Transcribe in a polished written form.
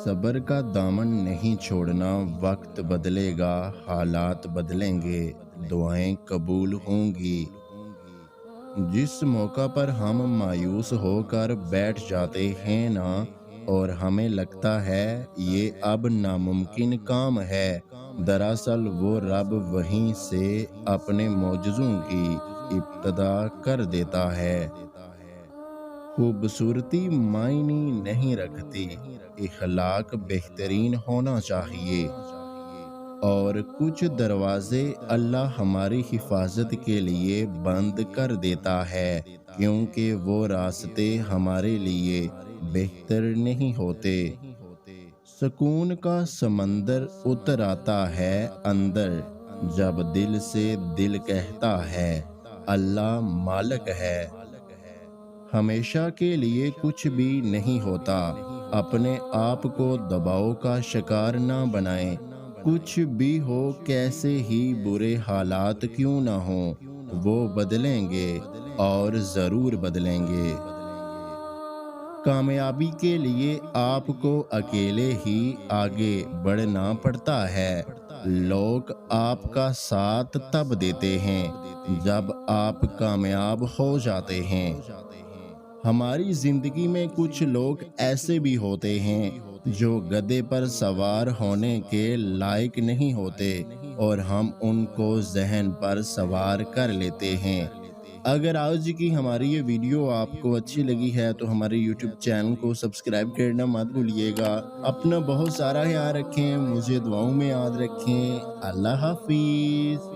صبر کا دامن نہیں چھوڑنا، وقت بدلے گا، حالات بدلیں گے، دعائیں قبول ہوں گی۔ جس موقع پر ہم مایوس ہو کر بیٹھ جاتے ہیں نا، اور ہمیں لگتا ہے یہ اب ناممکن کام ہے، دراصل وہ رب وہیں سے اپنے معجزوں کی ابتدا کر دیتا ہے۔ خوبصورتی معنی نہیں رکھتی، اخلاق بہترین ہونا چاہیے۔ اور کچھ دروازے اللہ ہماری حفاظت کے لیے بند کر دیتا ہے، کیونکہ وہ راستے ہمارے لیے بہتر نہیں ہوتے۔ سکون کا سمندر اتر آتا ہے اندر، جب دل سے دل کہتا ہے اللہ مالک ہے۔ ہمیشہ کے لیے کچھ بھی نہیں ہوتا، اپنے آپ کو دباؤ کا شکار نہ بنائیں۔ کچھ بھی ہو، کیسے ہی برے حالات کیوں نہ ہوں، وہ بدلیں گے اور ضرور بدلیں گے۔ کامیابی کے لیے آپ کو اکیلے ہی آگے بڑھنا پڑتا ہے۔ لوگ آپ کا ساتھ تب دیتے ہیں جب آپ کامیاب ہو جاتے ہیں۔ ہماری زندگی میں کچھ لوگ ایسے بھی ہوتے ہیں جو گدھے پر سوار ہونے کے لائق نہیں ہوتے، اور ہم ان کو ذہن پر سوار کر لیتے ہیں۔ اگر آج کی ہماری یہ ویڈیو آپ کو اچھی لگی ہے تو ہمارے یوٹیوب چینل کو سبسکرائب کرنا مت بھولیے گا۔ اپنا بہت سارا خیال رکھیں، مجھے دعاؤں میں یاد رکھیں۔ اللہ حافظ۔